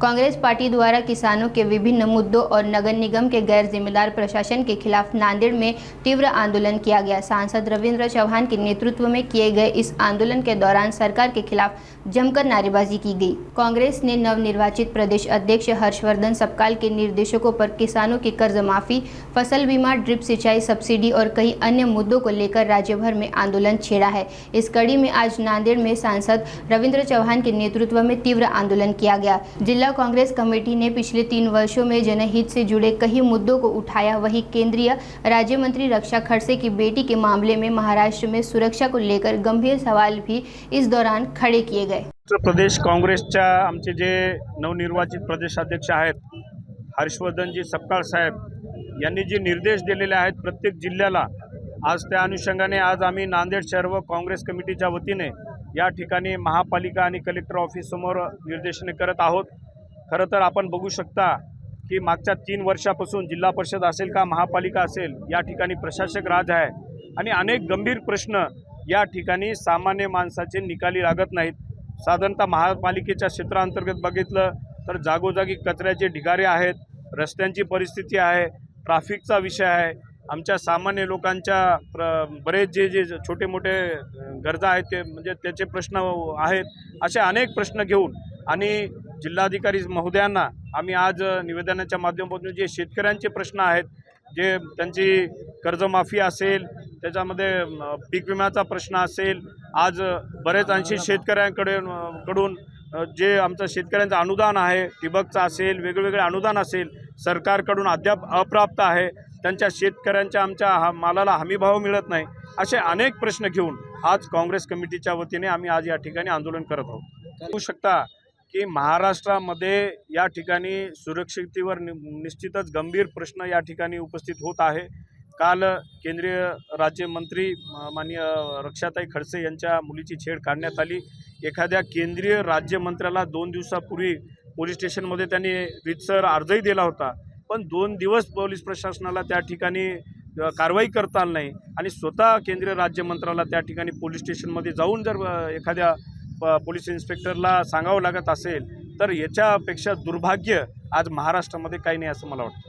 Congress party द्वारा किसानों के विभिन्न मुद्दों और नगर निगम के गैर जिम्मेदार प्रशासन के खिलाफ नांदेड़ में तीव्र आंदोलन किया गया। सांसद रविंद्र चौहान के नेतृत्व में किए गए इस आंदोलन के दौरान सरकार के खिलाफ जमकर नारेबाजी की गई। कांग्रेस ने नवनिर्वाचित प्रदेश अध्यक्ष हर्षवर्धन सपकाल के निर्देशों पर किसानों की कर्ज माफी, फसल बीमा, ड्रिप सिंचाई सब्सिडी और कई अन्य मुद्दों को लेकर राज्य भर में आंदोलन छेड़ा है। इस कड़ी में आज नांदेड़ में सांसद रविंद्र चौहान के नेतृत्व में तीव्र आंदोलन किया गया। जिला कांग्रेस कमेटी ने पिछले 3 वर्षों में जनहित से जुड़े कई मुद्दों को उठाया। वहीं केंद्रीय राज्य मंत्री रक्षा खड़से की बेटी के मामले में महाराष्ट्र में सुरक्षा को लेकर गंभीर सवाल भी इस दौरान खड़े किए गए। उत्तर प्रदेश काँग्रेसच्या आमचे जे नवनिर्वाचित प्रदेशाध्यक्ष आहेत हर्षवर्धनजी सपकाळ साहेब यांनी जे निर्देश दिलेले आहेत प्रत्येक जिल्ह्याला, आज त्या अनुषंगाने आज आम्ही नांदेड शहर व काँग्रेस कमिटीच्या वतीने या ठिकाणी महापालिका आणि कलेक्टर ऑफिस समोर निर्देशने करत आहोत। खरं तर आपण बघू शकता की मागच्या 3 वर्षापासून जिल्हा परिषद असेल का महापालिका असेल या ठिकाणी प्रशासक राज आहे आणि अनेक गंभीर प्रश्न या ठिकाणी सामान्य माणसाचे निकाली लागत नाहीत। साधारणतः महापालिकेच्या क्षेत्रांतर्गत बघितलं तर जागोजागी कचऱ्याचे ढिगारे आहेत, रस्त्यांची परिस्थिती आहे, ट्रॅफिकचा विषय आहे, आमच्या सामान्य लोकांच्या बरेच जे छोटे मोठे गरजा आहेत ते म्हणजे त्याचे प्रश्न आहेत। असे अनेक प्रश्न घेऊन आणि जिल्हाधिकारी महोदयांना आम्ही आज निवेदनाच्या माध्यमातून जे शेतकऱ्यांचे प्रश्न आहेत, जे त्यांची कर्जमाफी असेल, त्याच्यामध्ये पीक विम्याचा प्रश्न असेल, आज बरेच अंशी शेतकऱ्यांकडून जे आमचं शेतकऱ्यांचं अनुदान आहे, ठिबकचं असेल, वेगवेगळे अनुदान असेल, सरकारकडून अद्याप अप्राप्त आहे, त्यांच्या शेतकऱ्यांच्या आमच्या मालाला हमीभाव मिळत नाही, असे अनेक प्रश्न घेऊन आज काँग्रेस कमिटीच्या वतीने आम्ही आज या ठिकाणी आंदोलन करत आहोत। बघू शकता की महाराष्ट्रामध्ये या ठिकाणी सुरक्षिततेवर निश्चितच गंभीर प्रश्न या ठिकाणी उपस्थित होत आहे। काल केंद्रीय राज्यमंत्री माननीय रक्षाताई खडसे यांच्या मुलीची छेड काढण्यात आली। एखाद्या केंद्रीय राज्यमंत्र्याला 2 दिवसापूर्वी पोलीस स्टेशनमध्ये त्यांनी रीतसर अर्जही दिला होता, पण 2 दिवस पोलीस प्रशासनाला त्या ठिकाणी कारवाई करता आली नाही आणि स्वतः केंद्रीय राज्यमंत्र्याला त्या ठिकाणी पोलीस स्टेशनमध्ये जाऊन जर एखाद्या पोलीस इन्स्पेक्टरला सांगावं लागत असेल तर याच्यापेक्षा दुर्भाग्य आज महाराष्ट्रामध्ये काही नाही असं मला वाटतं।